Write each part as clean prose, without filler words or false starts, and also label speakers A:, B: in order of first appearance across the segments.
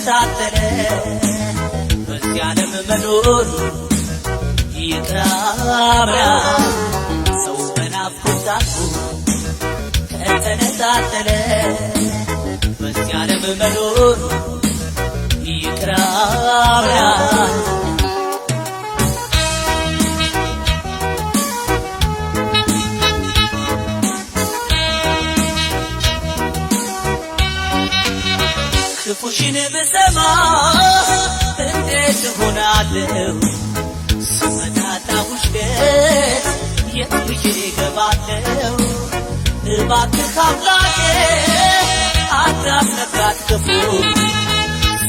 A: ከተነጣጠረ በዚህ ዓለም መኖር ይቅራብራል ሰው በናፍቆት ታፍኖ ከተነጣጠረ በዚህ ዓለም መኖር ይቅራብራል ክፉሽን ብሰማ እንዴት ሆናለሁ ስመጣጣሁሽ የት ብዬ እገባለሁ እባክህ አምላኬ አታስነካት ክፉ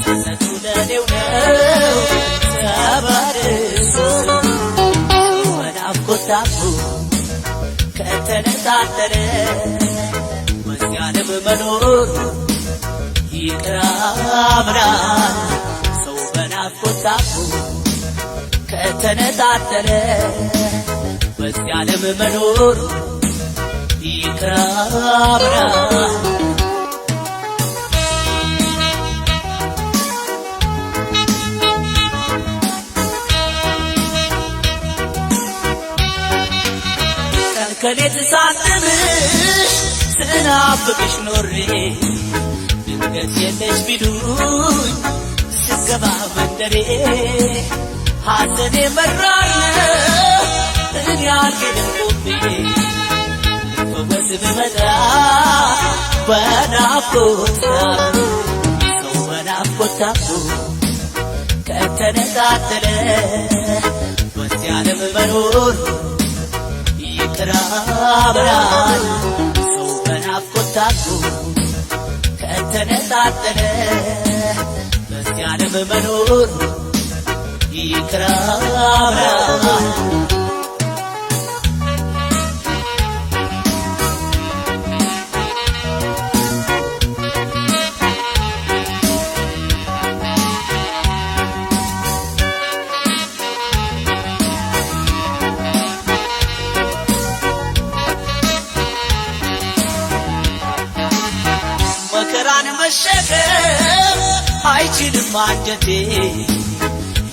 A: ሰነቱ ለኔው ነው ተባረክ በናፍቆት ታፍኖ ከተነጣጠረ በዚህ ዓለም መኖር ይቅራብራል ሰው በናፍቆት ታፍኖ ከተነጣጠረ በዚህ ዓለም መኖር ይቅራብራል ከሌት ሳልምሽ ስናፍቅሽ ኖሬ ድንገት የለሽ ቢሉኝ ስገባ መንደሬ ሐዘኔ መራር እኔ አልሄድም ቆሜ ልፈወስ ብመጣ በናፍቆት ሰው በናፍቆት ታፍኖ ከተነጣጠረ በዚህ ዓለም መኖር ይቅራብራል ሰው በናፍቆት ታፍኖ ከተነጣጠረ በዚህ ዓለም መኖር ይቅራብራል መከራን መሸከም አይችልም አንጀቴ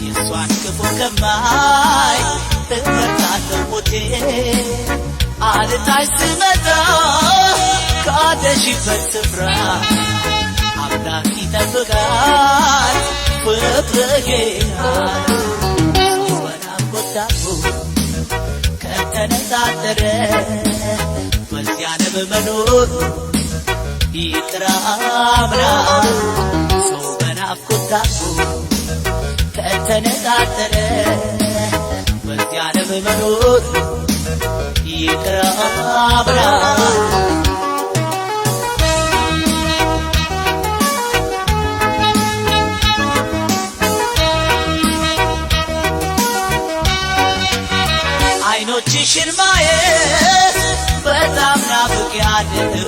A: የሷን ክፉ ከማይ እመርጣለሁ ሞቴ አልታች ስመጣ ካለሽበት ስፍራ አምላክ ይጠብቃል ፍቅርዬ ሰው በናፍቆት ታፍኖ ከተነጣጠረ በዚህ ዓለም መኖር ይቅራብራል ሰው በናፍቆት ታፍኖ ከተነጣጠረ በዚህ ዓለም መኖር ይቅራብራል አይኖችሽን ማየት በጣም ናፍቄያለሁ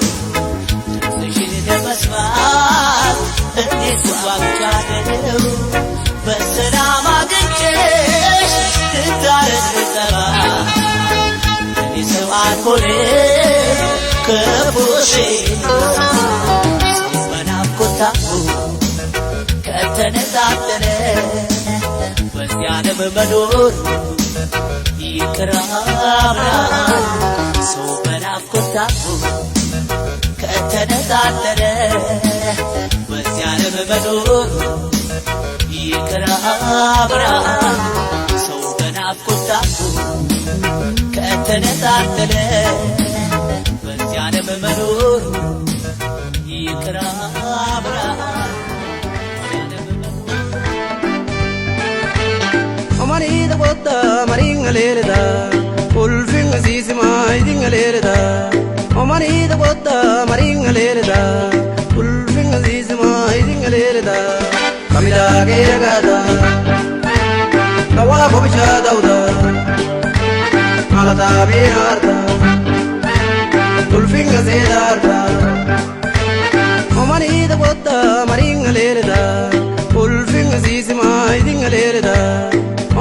A: ለመስማት እንዴት ጓጉቻለሁ በሰላም አግኝቼሽ ትታረቅ ልጠባ እኔ ሰው አልሆንም ክፉሽን ሰው በናፍቆት ታፍኖ ከተነጣጠረ በዚህ ዓለም መኖር ይቅራብራል ሰው በናፍቆት ታፍኖ ከተነጣጠረ በዚህ ዓለም መኖር ይቅራብራል ሰው በናፍቆት ታፍኖ ከተነጣጠረ በዚህ ዓለም መኖር ይቅራብራል
B: Amanida botta maringalerda ulfinga sisima idingalerda Amanida botta maringalerda ulfinga sisima idingalerda Kamila geragada Kawa bobcha dauda Malata birarda ulfinga sedarda Amanida botta maringalerda ulfinga sisima idingalerda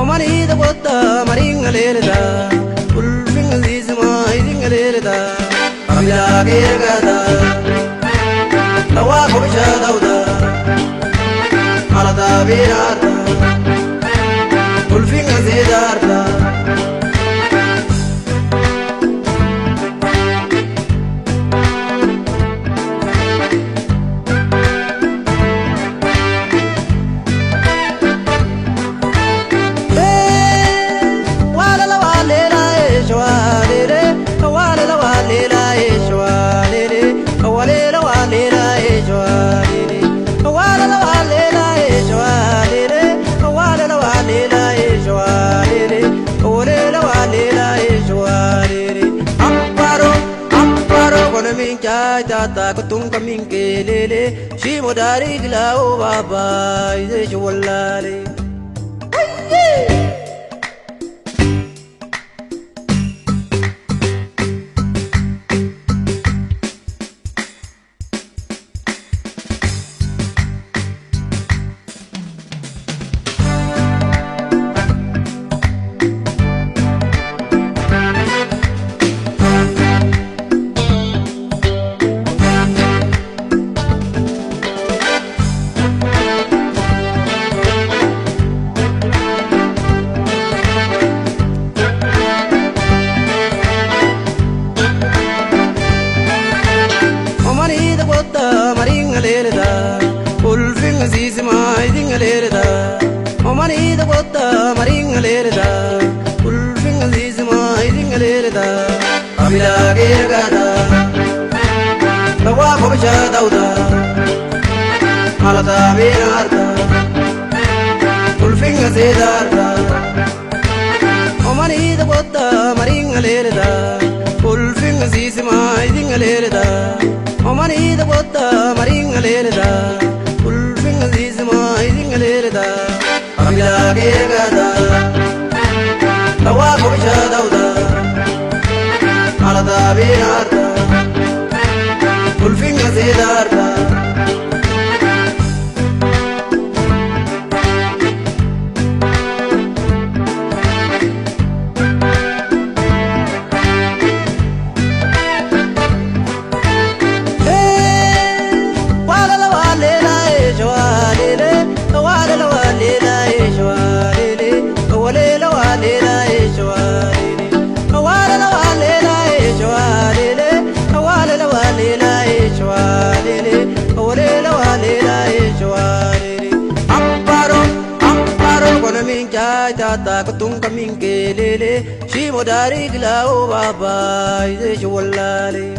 B: Omanida botta maringalerda ulfinga sisima idingalerda Kamila geragada Kawa bobcha dauda Abiraarta ulfinga zeedaarta Tata kutung kaming kelele shimo dari gilao baba ide chwalale ulfinga zizima idingalereda omani da botta maringalereda ulfinga zizima idingalereda amila gergada tawa kobja dauda malata binarda ulfinga zedarda omani da botta maringalereda ulfinga zizima idingalereda omani da botta maringalereda ulfinga zizima idingalereda amila gergada tawa kobja dauda malata binarda ulfinga zedarda Tata kutung kaming kelele shimo dari gilao baba ide chwalale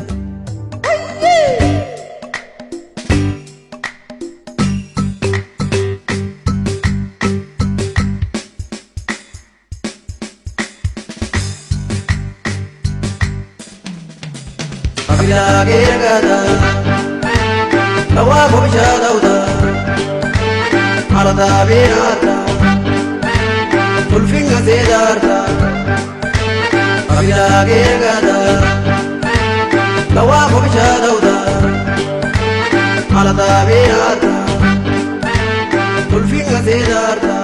B: amila gergada tawa kobja dauda malata binarda ulfinga zedarda amila gergada tawa kobja dauda malata binarda ulfinga zedarda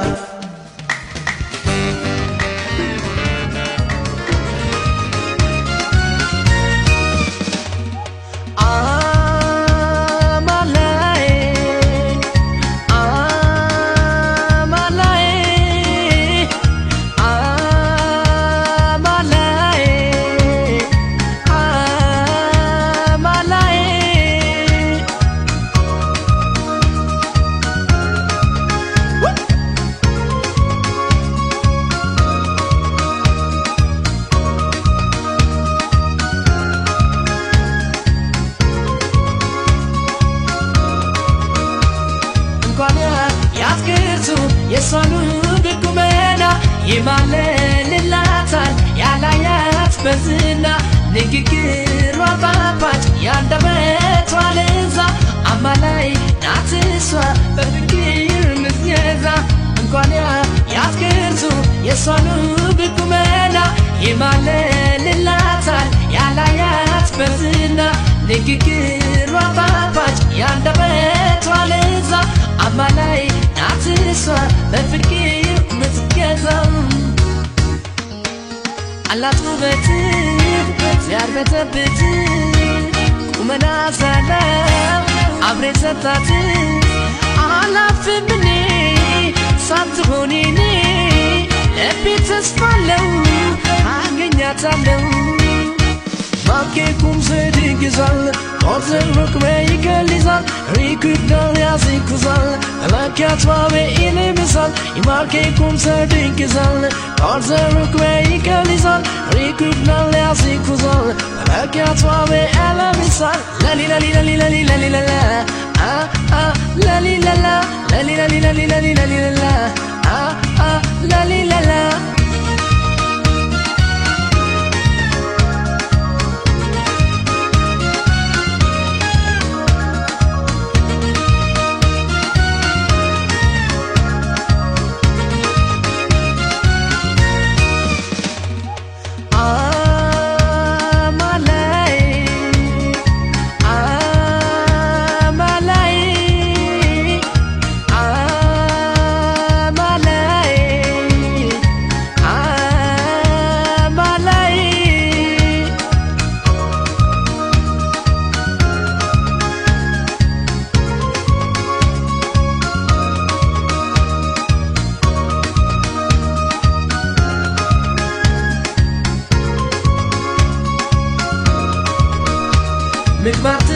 C: Yesanu bikumena yimale lilatal yalayat bezina nikikiru babach yandamet waleza amalai natiswa befkir mizyeza nkwanya yaskirtu yesanu bikumena yimale lilatal yalayat bezina nikikiru babach yandamet waleza amalai natiswa befkir mizyeza አላት ውበት ያርበተበት ቁመና ሰላም አብሬ ሰጣት አላፍም እኔ ሳትሆኔኔ ልቤ ተስፋ አለው አገኛታለው ማኬ ኩም ስድቅ ይዛል ቆርዘን ሩቅሜ ይከልዛል ሪኩዳል ያዝኩዛል ለኪያት ባቤ ኢልምሳል ይማርኬ ኩም ስድቅ ይዛል ቆርዘን ሩቅሜ ይከልዛል ሪኩዳል ያዝኩዛል ለኪያት ባቤ ኢልምሳል ላሊላሊላሊላሊላሊላላ ላሊላላ ላሊላሊላሊላሊላላ ላሊላላ ምግባርት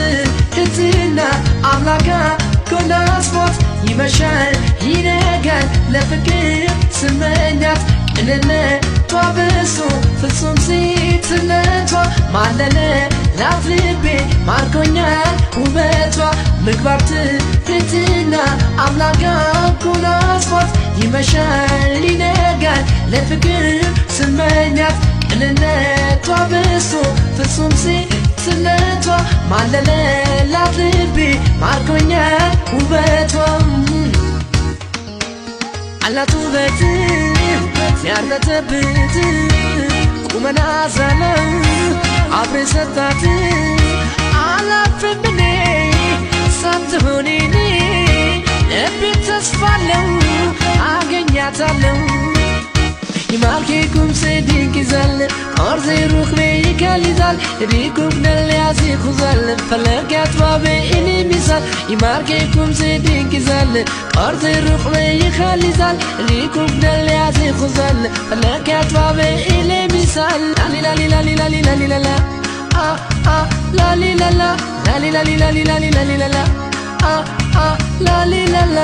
C: ህትና አምላካ ኮናስፖት ይመሻል ይነጋል ለፍቅር ስመኛት ቅንነቷ ብሶ ፍጹም ሴትነቷ ማለለ ላፍ ልቤ ማርኮኛል ውበቷ ምግባርት ህትና አምላካ ኮናስፖት ይመሻል ይነጋል ለፍቅር ስመኛት ቅንነቷ ብሶ ፍጹም ሴትነቷ ማለለ ላፍ ልቤ ማርኮኛል ውበቷ አላት ውበት ያርበተበት ቁመና ዘለ አብሬ ሰጣት አላፍርም እኔ ሳትሆኔኔ ልቤ ተስፋ አለው አገኛታለው ይማርኬ ኩም ስድቅ ይዛል ቆርዜ ሩቅሜ ይከልዛል ሪኩብነል ያዝኩዛል ፈለጊያት ባቤ ኢልምሳል ይማርኬ ኩም ስድቅ ይዛል ቆርዜ ሩቅሜ ይከልዛል ሪኩብነል ያዝኩዛል ፈለጊያት ባቤ ኢልምሳል ላሊላሊላሊላሊላሊላላ ላሊላላ ላሊላሊላሊላሊላሊላላ ላሊላላ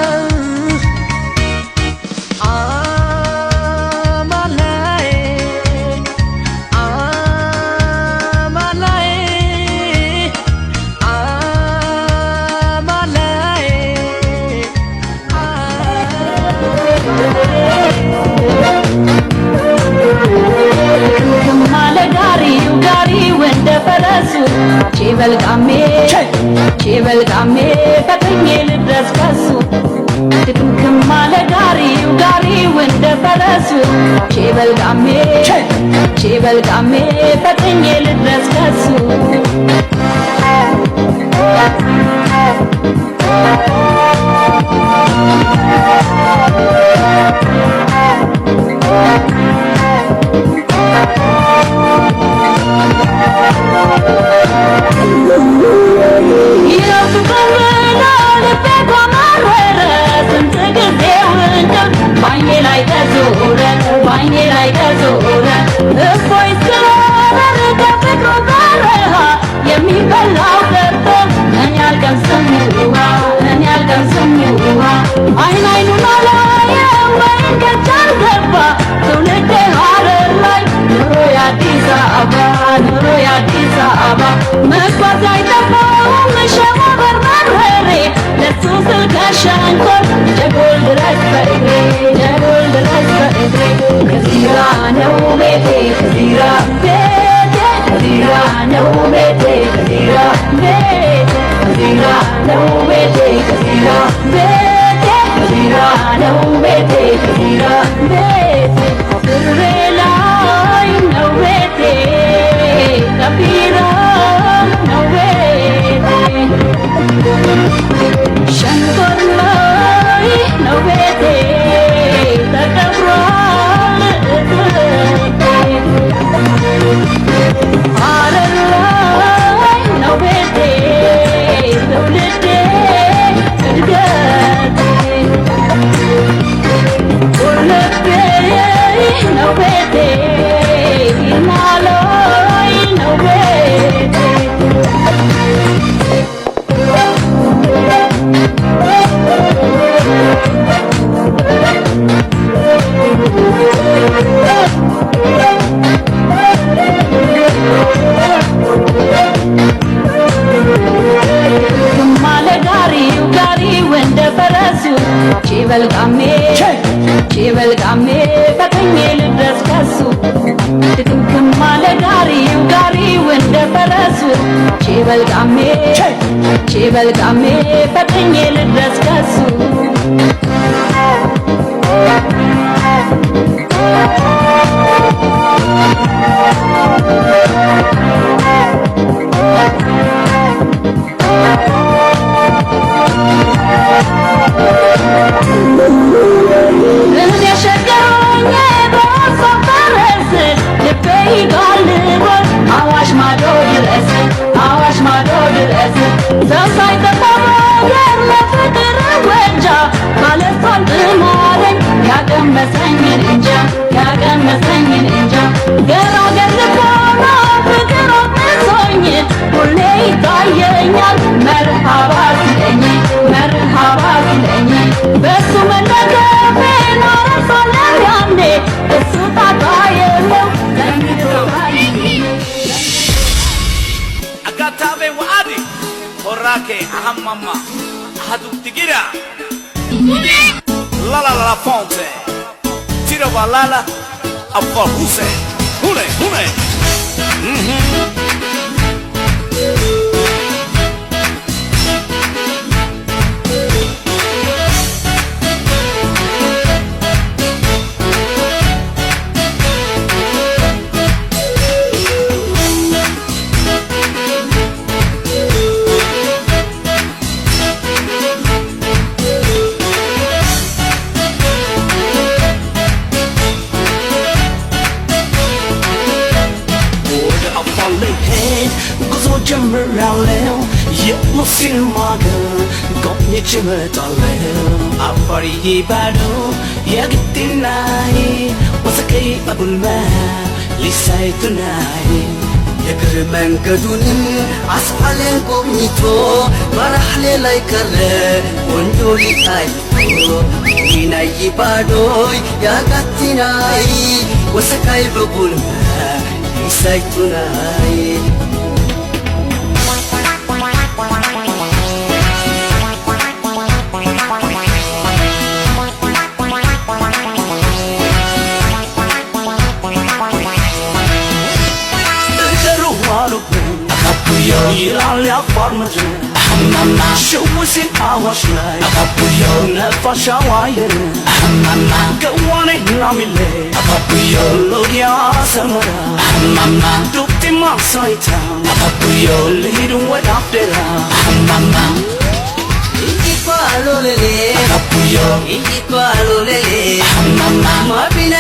D: ቼበልቃሜ ፈጥኜ ልድረስ ከሱ ድክምክም አለ ጋሪው እንደ ፈረሱ ቼበልቃሜ ፈጥኜ ልድረስ ከሱ ፈረሱ ቼበልቃሜ ፈጥኜ ልድረስ ከሱ እኔ ሸገሮኜ በሀሳብ ፈረስ ልቤ ይጋልባል አዋሽ ማዶ ድረስ ሰው ሳይጠፋ በአገር ለፍቅር ወንጃ ካለሷን ጥማለኝ ያቀመሰኝን እንጃ ገራገር ልቦና ፍቅር አጥሶኝ ሁሌ ይታየኛል መርሃባ ሲለኝ በሱ መደገፌን አረሳለሁ ያኔ እሱ ጣጣ የለው ለሚቶታኝ
A: Agatabe waadi Horake ahamama Haduktigira La fonte Tiro balala Afar huse Hune ጀምራለሁ የሙስሊም አገር ጎብኝቼ እመጣለሁ አፋርዬ ባዶ የግድናይ ወሰቀይ አቡልማ ሊሳይቱናይ የእግር መንገዱን አስፋልን ጎብኝቶ በረሃሌ ላይ ቀረ ወንዶ ሊታይቶ ይናይ ባዶይ ያጋቲናይ ወሰቃይ በቡልማ ሊሳይቱናይ ይላል ያፋር ምድር አማማ ሸውሲን አዋሽ ላይ አባቡዮ ነፋሻው አየር አማማ ገዋኔ ናሚሌ አባቡዮ ሎጊያ ሰመራ አማማ ዱብቲ ማሳይታ አባቡዮ ልሂድ ወደ አፍዴራ አማማ ኢኳሎሌ አባቡዮ ኢኳሎሌ አማማ ማቢና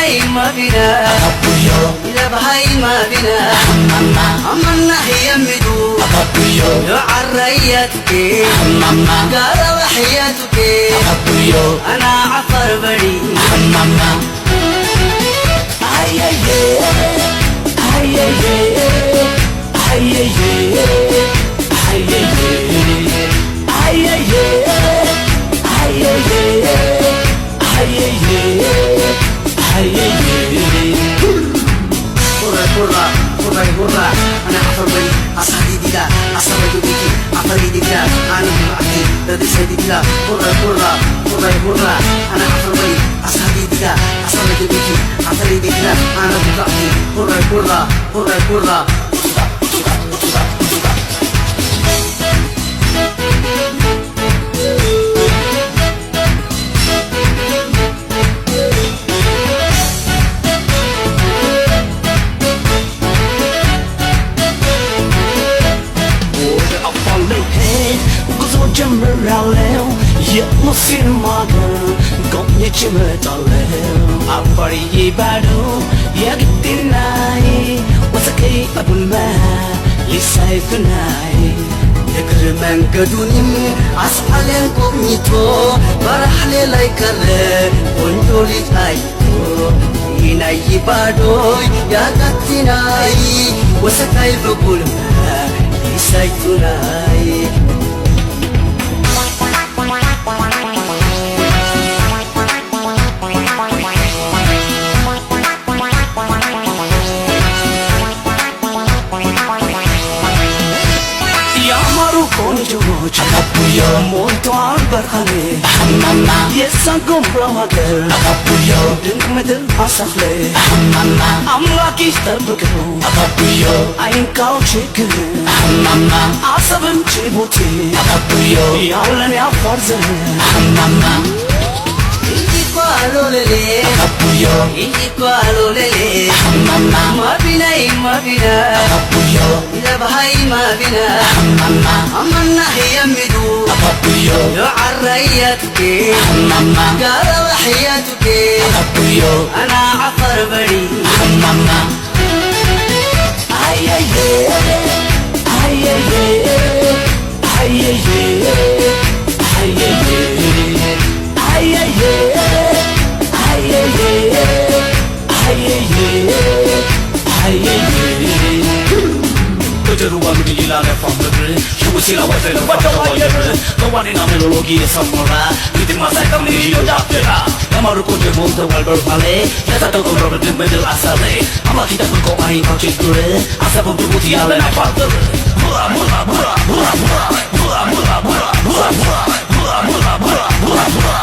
A: አባቡዮ ለባሃይ ማቢና አማማ አማና የሚዱ أبويو عريتك ماما قال وحياتك أبويو أنا عفر بري ماما هيا هيا هرا أنا عفر بري أصحابي ديلا أصحابي بيكي عفري ديلا أنا معكي لدي سيدي ديلا هرا أنا عفر بري أصحابي ديلا أصحابي بيكي عفري ديلا أنا معكي هرا ጀምራለሁ የሙስሊም አገር ጎብኝቼ እመጣለሁ አፋርዬ ባዶ የግድናይ ወሰቀይ አቡልማ ሊሳይቱናይ የእግር መንገዱን አስፋልን ጎብኝቶ በረሃሌ ላይ ቀረ ወንዶ ሊታይቶ ይናይ ባዶይ ያጋቲናይ ወሰቀይ በቡልማ ሊሳይቱናይ ቆንጆች አባቡዮ ሞልቷል برخلي حماما يسانكم برواكر أبابيو دنك مدل أصخلي حماما أملاك يستبكرو أبابيو عين كاوشيكر حماما عصبن جيبوتي أبابيو يعلن يا فرزن حماما Lele, Apuyo, Iqualo Lele, Mama, Mabina, Mabina, Apuyo, Ilabahai Mabina, Mama, Amana Yamidu, Apuyo, Arayatuke, Mama, Gara Hayatuke, Apuyo, Ana Afar Bari, Mama, Ay, ay, ay, ay, ay, ay, ay, Kejeruan gila lepas negeri, cuba sila wajah lepas wajah. Kawan ini namanya logi semula, kita masa kami hidup jatuh. Kamaru kunci montor walber pale, kita tahu kau berada di middle asale. Amal kita pun kau aing kau cekure, asal pun berbuti ala nak pater. Mula mula mula mula mula mula mula mula mula mula mula mula mula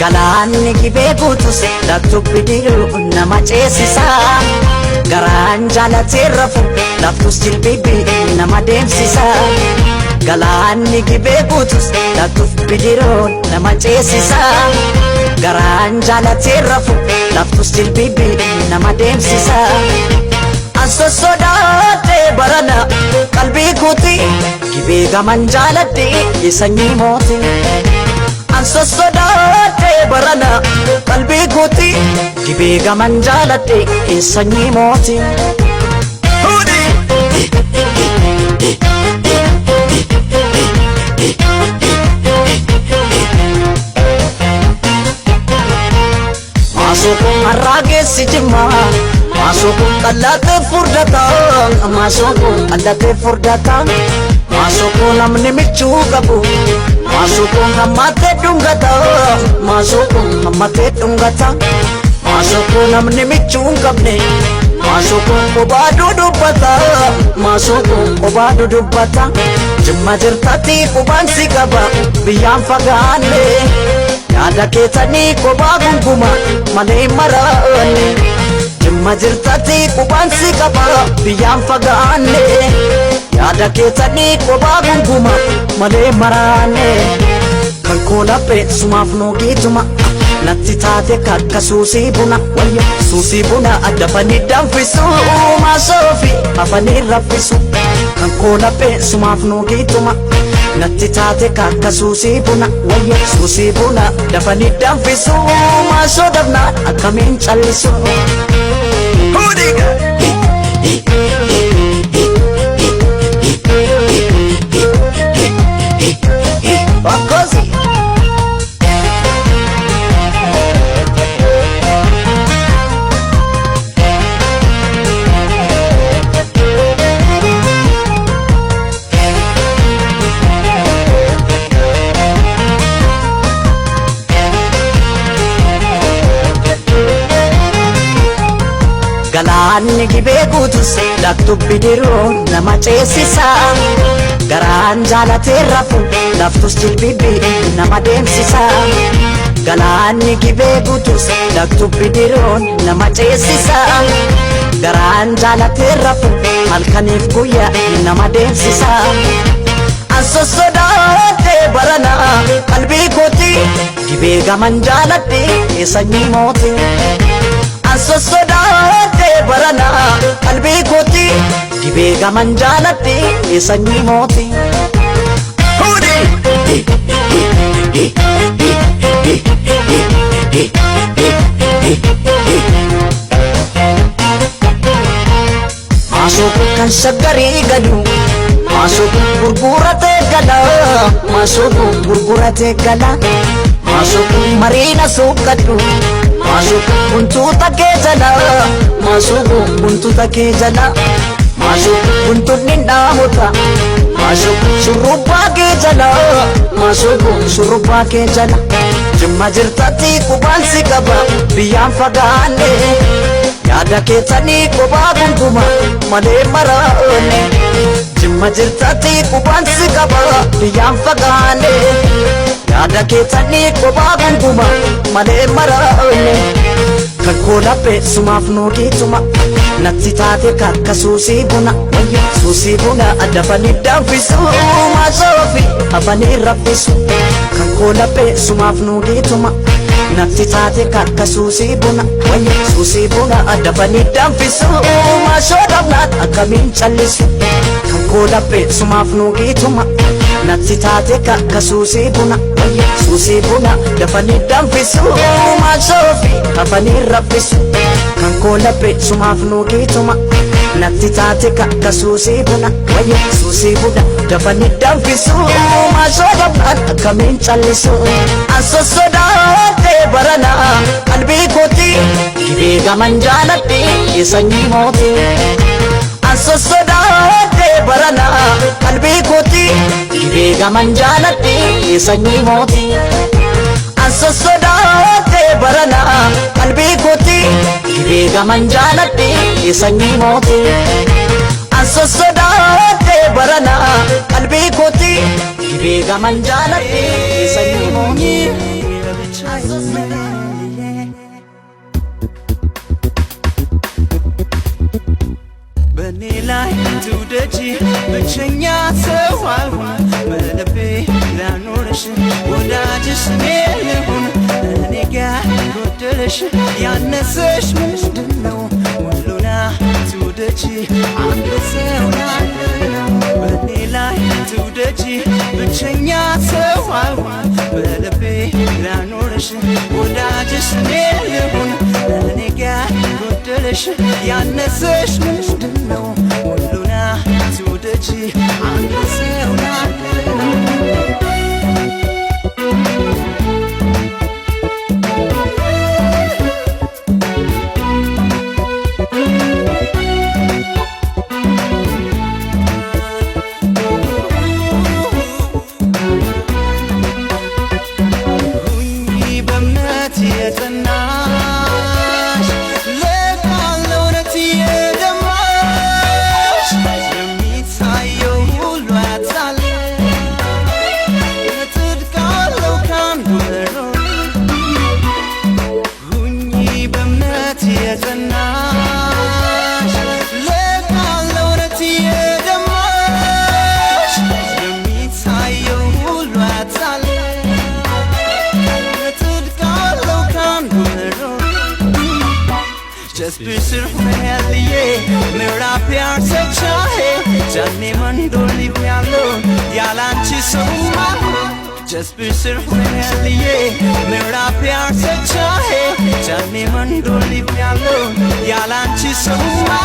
E: Galaanni gibee guutus laftubbi diruu nama ceesisa. Garaan jaalatee rafu laftus jilbibi nama deemsisa. Galaanni gibee guutus laftubbi diruu nama ceesisa. garaan jaalatee rafu laftus jilbibii nama deemsisa Ansosodaatee barana qalbii kuuti gibee gaman jaaladhee sanyii mooti Ansosodaatee barana qalbii kuuti gibee gaman jaaladhee sanyii mooti Masukun arrageessi jimma Masukun qallatee furdata Masukun qallatee furdata Masukun namni michuu qabu Masukun hammatee dhungata Masukun hammatee dhungata Masukun namni michuu hin qabne Masukun kophaa dudubbata Masukun kophaa dudubbata Jimma jirtatti qubaan si qaba biyyaan fagaanne Yaada keetanii kophaa gunguma malee maraanne Jimma jirtatti qubaan si qaba biyyaan fagaanne Yaada keetanii kophaa gunguma malee maraanne Kan koolaphee sumaaf noogiituma natti taate kakka suusii buna wayya suusii buna addafanii danfisu maasoofi hafanii raffisu Kan koolaphee sumaaf noogiituma natti taate kakka suusii buna wayya suusii buna dafanii danfisu maasoo dafnaan akkamiin callisu Bakkosi Galaanni gibee guutus laktubbi diruu nama ceesisa Garaan jaalatee rafu laftus jilbibii nama deemsisa Galaanni gibee guutus laktubbi diruu nama ceesisa Garaan jaalatee rafu halkaniif guyyaa nama deemsisa Ansosodaatee barana qalbii kooti gibee gaman jaaladhee sanyii mooti Ansosodaatee barana qalbii kooti gibee gaman jaaladhee sanyii mooti Maasooku kan shaggarii galu Maasooku gurguratee gala Maasooku gurguratee gala Maasooku mariina suuqadhu Maasooku buntuuta kee jala Maasooku buntuuta kee jala Maasooku buntuunni dhaamota Maasooku shurrubbaa kee jala Maasooku shurrubbaa kee jala Jimma jirtatti qubaan si qaba biyyaan fagaanne Yaada keetanii kophaa gunguma malee maraanne Jimma jirtatti qubaan si qaba biyyaan fagaanne Yaada keetanii kophaa gunguma malee maraanne Kan koolaphee sumaaf noogiituma natti taate kakka suusii buna suusii buna addafanii danfisu maasoofi hafanii raffisu Kan koolaphee sumaaf noogiituma natti taate kakka suusii buna suusii buna addafanii danfisu maasoo dhabnaan akkamiin callisu Kan koolaphee sumaaf noogiituma natti taate kakka suusii buna suusii buna dafanii danfisu maasoofi hafanii raffisu Kan koolaphee sumaaf noogiituma natti taate kakka suusii buna suusii buna dafanii danfisu maasoo dhabnaan akkamiin callisu Ansosodaatee barana qalbii kooti gibee gaman jaaladhee sanyii mooti Ansosodaatee barana qalbii kooti gibee gaman jaaladhee sanyii mooti Ansosodaatee barana qalbii kooti gibee gaman jaaladhee sanyii mooti Ansosodaatee barana qalbii kooti gibee gaman jaaladhee sanyii mooti
B: በኔ ላይ ትውደጂ ብቸኛ ሰው አልሆን በልቤ ላኖርሽ ወዳጅሽ እኔ ልሁን እኔ ጋር
F: ጎደለሽ ያነሰሽ ምንድነው ሁሉና ትውደጂ አንድ ሰው ያለው በኔ ላይ ትውደጂ ብቸኛ ሰው አልሆን በልቤ ላኖርሽ ወዳጅሽ እኔ ልሁን እኔ ጋር ጎደለሽ ያነሰሽ ምንድነው ሁሉና ትውደጂ አንድ ሰው ያለው Bisir meliye mera pyar se chahe janne man doli pyalo yalanchi suma just bisir meliye mera pyar se chahe janne man doli pyalo yalanchi suma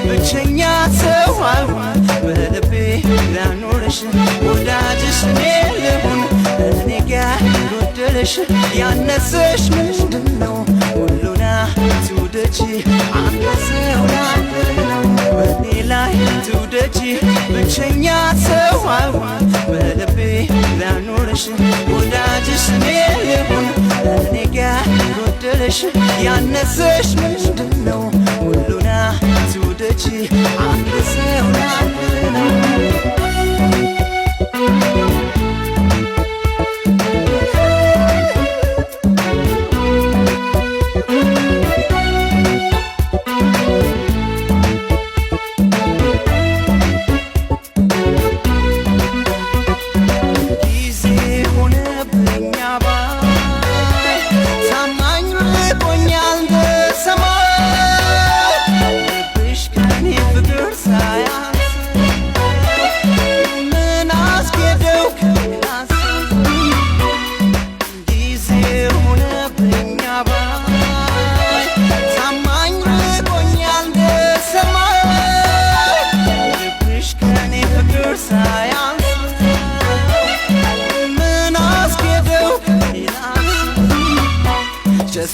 F: ብቸኛ ሰው አልሆን በልቤ ላኖርሽ ወዳጅሽ እኔ ልሁን እኔ ጋር ጎደለሽ ያነሰሽ ምንድነው ሁሉና ትውደጂ አንድ ሰው ያለው በኔ ላይ ትውደጂ ብቸኛ ሰው አልሆን በልቤ ላኖርሽ ወዳጅሽ እኔ ልሁን እኔ ጋር ጎደለሽ ያነሰሽ ምንድነው ሁሉና ትውደጂ አንድ ሰው ያለው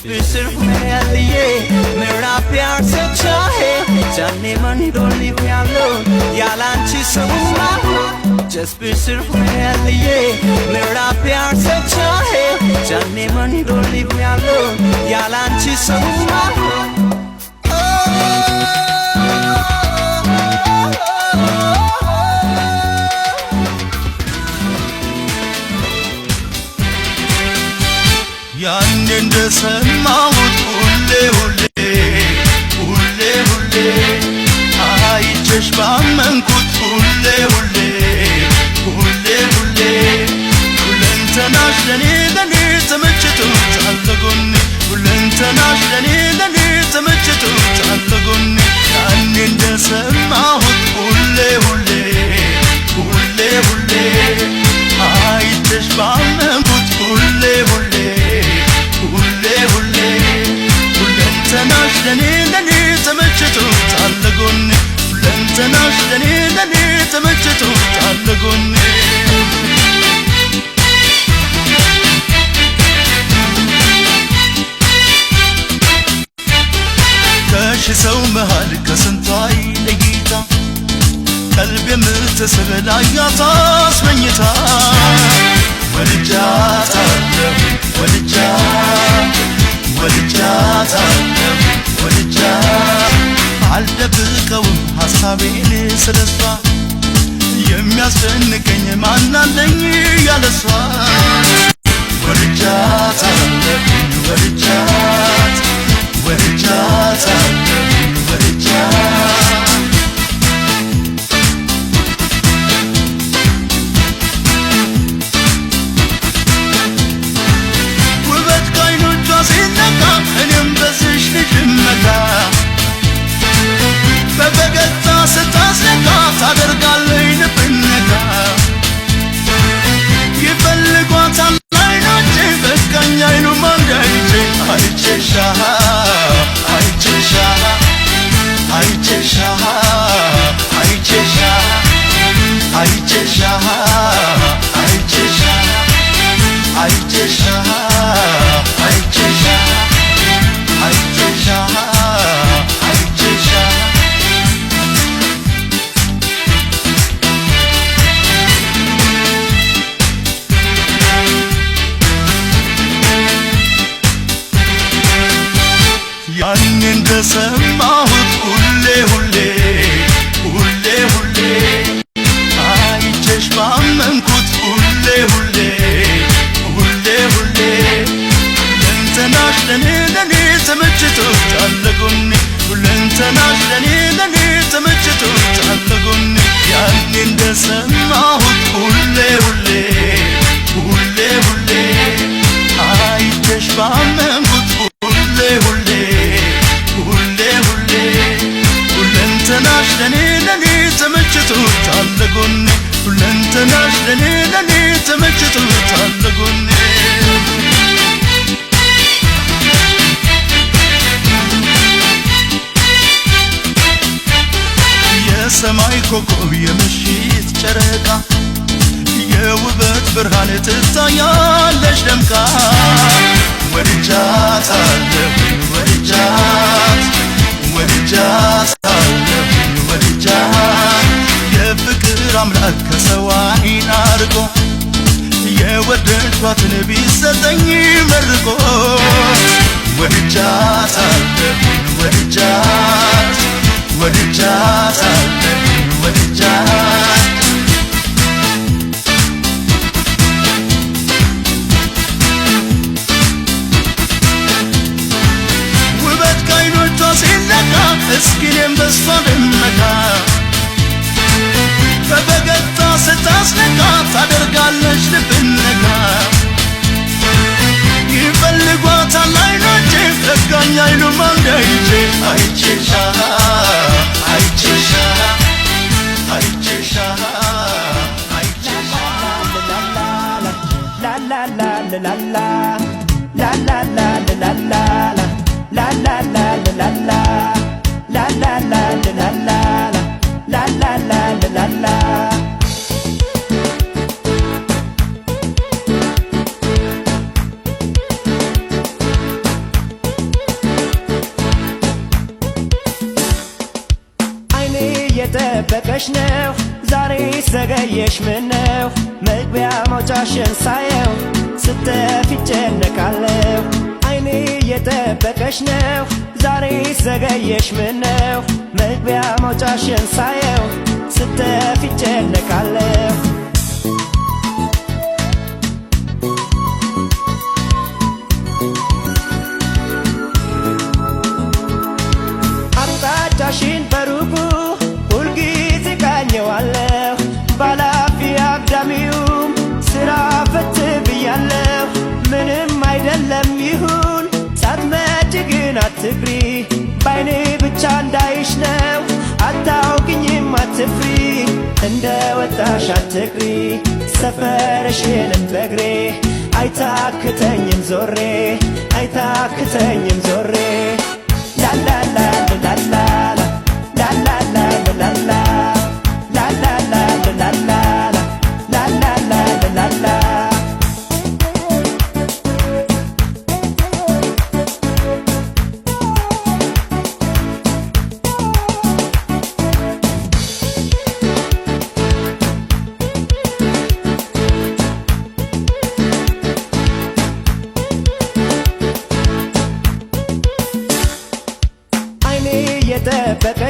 F: Bisir meliye mera pyar se chahe janne man doli pyalo yalanchi suma just bisir meliye mera pyar se chahe janne man doli pyalo yalanchi suma
G: ያኔ እንደሰማሁት ሁሌ ሁሌ ሁሌ ሁሌ አይቼሽ ባመንኩት ሁሌ ሁሌ ሁሌ ሁሌ ሁለንተናሽ ለኔ ለኔ ተመችቶሻል ጎኔ ሁለንተናሽ ለኔ ለኔ ተመችቶሻል ጎኔ ያኔ እንደሰማሁት ሁሌ ሁሌ ሁሌ ሁሌ አይቼሽ ባመንኩት ሁሌ ሁሌ ሁሌ ሁሌ ሁለንተናሽ ለኔ ለኔ ተመችቶሻል ጎኔ ሁለንተናሽ ለኔ ለኔ ተመችቶሻል ጎኔ ከሺ ሰው መሃል ከስንቷ ለይታ ቀልብ የምትስብ ላያት አስመኝታ ወድጃታለሁ ወድጃታለሁ አልደብቀውም ሐሳቤን ስለሷ የሚያስጨንቀኝ ማናለኝ ያለሷ ወድጃታለሁ ወድጃታለሁ ውበት ከዓይኖቿ ሲነካ እኔም በዚሽ ልጅ እመካ በፈገግታ ስታስነካ ታደርጋለች ልብን ነካ ይፈልጓታል ዓይኖቼ በቃኝ አይሉም አንዳንዴ አይቼሻ ያንን እንደሰማሁት ሁሌ አይቼሽ ባመንኩት ሁሌ ሁለንተናሽ ለኔ ተመችቶኛል ጎኔ ሁለንተናሽ ለኔ ተመችቶኛል ጎኔ ያንን እንደሰማሁት ሁሌ አይቼሽ ባመንኩት ሁሌ ሁለንተናሽ ለኔ ተመችቶኛል ጎኔ ሁለንተናሽ ለኔ ተመችቶኛል ጎኔ የሰማይ ኮከብ የምሽት ጨረቃ የውበት ብርሃን ትታያለሽ ደምቃ ወድጃታለሁ የፍቅር አምላክ ከሰው ዓይን አርቆ የወደድኳትን ቢሰጠኝ መርቆ ወድጃታለሁ ውበት ከዓይኖቿ ሲነካ እስኪ እኔም በሷ ልመካ በፈገግታ ስታስነካ ታደርጋለች ልብን ነካ ይፈልጓታል ዓይኖቼ በቃኝ አይሉም አንዳንዴ አይቼሻ
B: የጠበቀሽ ነው ዛሬ ዘገየሽ ምነው መግቢያ መውጫሽን ሳየው ስተፊ ጨነቃለሁ አይኔ የጠበቀሽ ነው ዛሬ ዘገየሽ ምነው መግቢያ መውጫሽን ሳየው ስተፊ ጨነቃለሁ አቅጣጫሽን በሩቁ ቃኘዋለሁ ባላፊ አግዳሚውም ስራ ፈት ብያለሁ ምንም አይደለም ይሁን ሳትመጪ ግን አትፍሪ ባይኔ ብቻ እንዳይሽ ነው አታውቅኝም አትፍሪ እንደ ወጣሽ አትቅሪ ሰፈርሽንም በግሬ አይታክተኝም ዞሬ ላላላላላ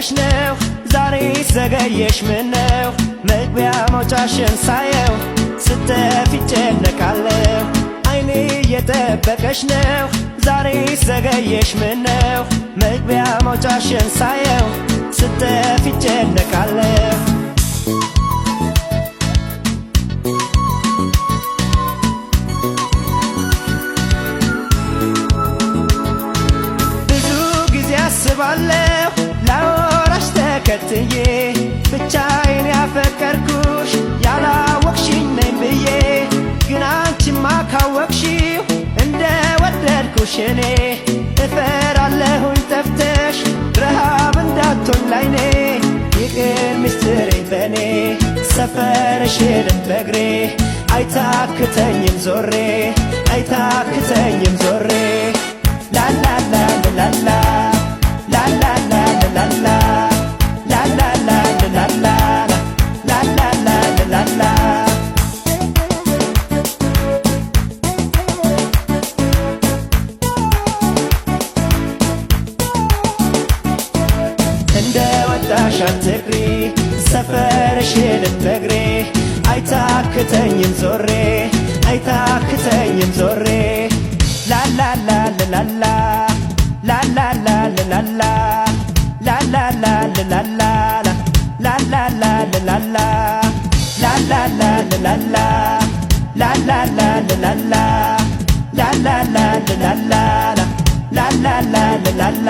H: የጠበቀሽ ነው ዛሬ ዘገየሽ ምነው መግቢያ መውጫሽን ሳየው ስተፊ ጨነቃለሁ አይኔ የጠበቀሽ ነው ዛሬ ዘገየሽ ምነው መግቢያ መውጫሽን ሳየው ስተፊ ጨነቃለሁ አስባለሁ ላወራሽ ተከትዬ ብቻዬን ያፈቀርኩሽ ያላወቅሽኝ ነኝ ብዬ ግን አንቺማ ካወቅሽው እንደ ወደድኩሽ እኔ እፈራለሁኝ ጠፍተሽ ረሃብ እንዳትሆኝ ላይኔ ይቅር ሚስጥሬ በኔ ሰፈርሽንም በእግሬ አይታክተኝም ዞሬ አይታክተኝም ዞሬ ላላላላላ እንደ ወጣሽ አትቅሪ ሰፈርሽንም በእግሬ አይታክተኝም ዞሬ አይታክተኝም ዞሬ ላላላላላ ላላላላላ ላላላላላ ላላላላላ ላላላላላ ላላላላላ ላላላላላ ላላላላላ